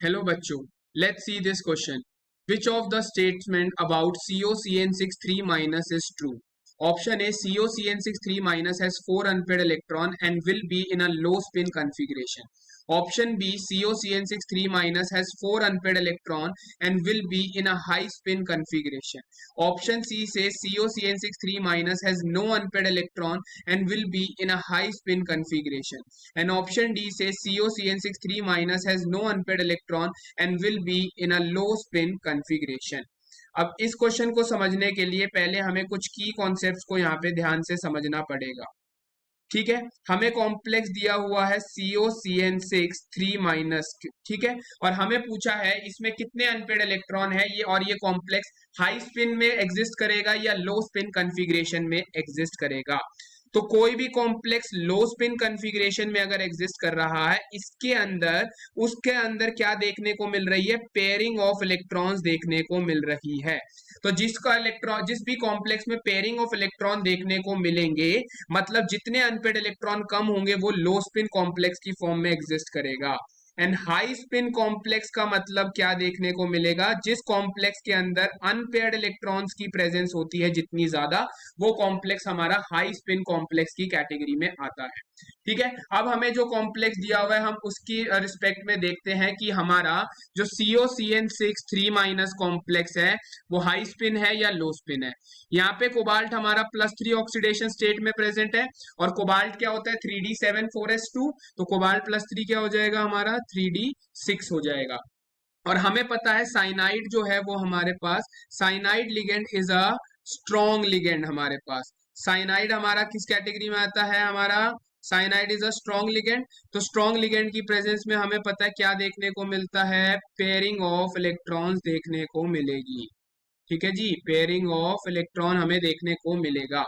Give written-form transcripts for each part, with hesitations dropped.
Hello बच्चों, let's see this question. Which of the statement about COCN6 3 minus is true? Option A, COCN6 3 minus has 4 unpaired electron and will be in a low spin configuration. Option B, COCN6 3 minus has 4 unpaired electron and will be in a high spin configuration. Option C says COCN6 3 minus has no unpaired electron and will be in a high spin configuration. And option D says COCN6 3 minus has no unpaired electron and will be in a low spin configuration. अब इस question को समझने के लिए पहले हमें कुछ की कॉन्सेप्ट्स को यहाँ पे ध्यान से समझना पड़ेगा। ठीक है, हमें कॉम्प्लेक्स दिया हुआ है COCN6 3 माइनस, ठीक है, और हमें पूछा है इसमें कितने अनपेड इलेक्ट्रॉन है ये, और ये कॉम्प्लेक्स हाई स्पिन में एग्जिस्ट करेगा या लो स्पिन कॉन्फ़िगरेशन में एग्जिस्ट करेगा। तो कोई भी कॉम्प्लेक्स लो स्पिन कॉन्फ़िगरेशन में अगर एग्जिस्ट कर रहा है, इसके अंदर उसके अंदर क्या देखने को मिल रही है, पेयरिंग ऑफ इलेक्ट्रॉन्स देखने को मिल रही है। तो जिसका इलेक्ट्रॉन, जिस भी कॉम्प्लेक्स में पेयरिंग ऑफ इलेक्ट्रॉन देखने को मिलेंगे, मतलब जितने अनपेड इलेक्ट्रॉन कम होंगे वो लो स्पिन कॉम्प्लेक्स की फॉर्म में एग्जिस्ट करेगा। एंड हाई स्पिन कॉम्प्लेक्स का मतलब क्या देखने को मिलेगा, जिस कॉम्प्लेक्स के अंदर अनपेयर्ड इलेक्ट्रॉन्स की प्रेजेंस होती है जितनी ज्यादा, वो कॉम्प्लेक्स हमारा हाई स्पिन कॉम्प्लेक्स की कैटेगरी में आता है। ठीक है, अब हमें जो कॉम्प्लेक्स दिया हुआ है हम उसकी रिस्पेक्ट में देखते हैं कि हमारा जो COCN6 3 माइनस कॉम्प्लेक्स है वो हाई स्पिन है या लो स्पिन है। यहाँ पे कोबाल्ट हमारा +3 ऑक्सीडेशन स्टेट में प्रेजेंट है, और कोबाल्ट क्या होता है 3D7 4s2, तो कोबाल्ट +3 क्या हो जाएगा हमारा 3D6 हो जाएगा। और हमें पता है साइनाइड जो है वो हमारे पास, cyanide ligand is a strong ligand. हमारे पास साइनाइड हमारा किस कैटेगरी में आता है, हमारा cyanide is a strong ligand. तो स्ट्रॉन्ग लिगेंड की प्रेजेंस में हमें पता है क्या देखने को मिलता है, पेयरिंग ऑफ इलेक्ट्रॉन्स देखने को मिलेगी। ठीक है जी, पेयरिंग ऑफ इलेक्ट्रॉन हमें देखने को मिलेगा।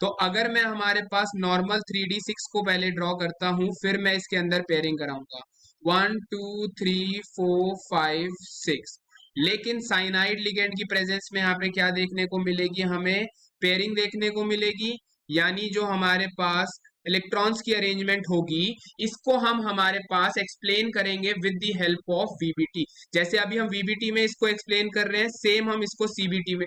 तो अगर मैं हमारे पास नॉर्मल 3D6 को पहले ड्रॉ करता हूं, फिर मैं इसके अंदर पेयरिंग कराऊंगा 1 2 3 4 5 6। लेकिन साइनाइड लिगेंड की प्रेजेंस में यहाँ पे क्या देखने को मिलेगी, हमें पेयरिंग देखने को मिलेगी, यानी जो हमारे पास इलेक्ट्रॉन्स की अरेंजमेंट होगी इसको हम हमारे पास एक्सप्लेन करेंगे with the help of VBT। जैसे अभी हम VBT में इसको एक्सप्लेन कर रहे हैं, सेम हम इसको CBT में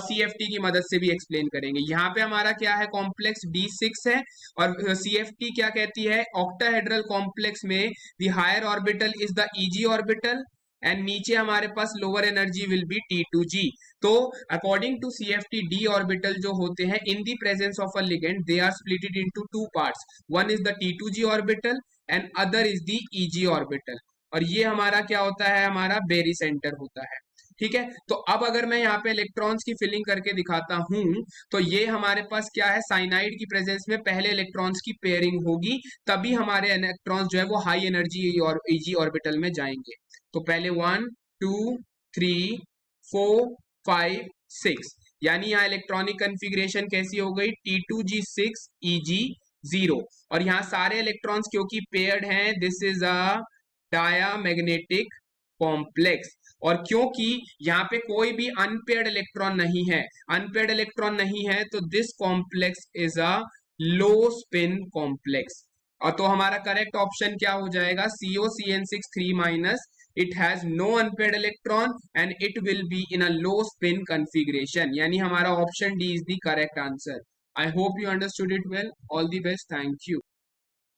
CFT की मदद से भी एक्सप्लेन करेंगे। यहाँ पे हमारा क्या है, कॉम्प्लेक्स D6 है, और CFT क्या कहती है, ऑक्टाहेड्रल कॉम्प्लेक्स में the higher orbital is the EG orbital and नीचे हमारे पास lower energy will be T2G। तो according to CFT D orbital जो होते हैं in the presence of a ligand they are splitted into two parts, one is the T2G orbital and other is the EG orbital, और ये हमारा क्या होता है, हमारा बेरी सेंटर होता है। ठीक है, तो अब अगर मैं यहाँ पे इलेक्ट्रॉन्स की फिलिंग करके दिखाता हूं, तो ये हमारे पास क्या है, साइनाइड की प्रेजेंस में पहले इलेक्ट्रॉन्स की पेयरिंग होगी, तभी हमारे इलेक्ट्रॉन्स जो है वो हाई एनर्जी और EG ऑर्बिटल में जाएंगे। तो पहले 1 2 3 4 5 6, यानी यहाँ इलेक्ट्रॉनिक कन्फिग्रेशन कैसी हो गई, T2G6 EG0, और यहाँ सारे इलेक्ट्रॉन्स क्योंकि पेयर्ड हैं, this is a diamagnetic complex. और क्योंकि यहाँ पे कोई भी अनपेयर्ड इलेक्ट्रॉन नहीं है, अनपेयर्ड इलेक्ट्रॉन नहीं है, तो this complex is a low spin complex. और तो हमारा करेक्ट ऑप्शन क्या हो जाएगा, COCN6 3 minus, it has no unpaired electron and it will be in a low spin configuration, यानी हमारा option D is the correct answer. I hope you understood it well. All the best. Thank you.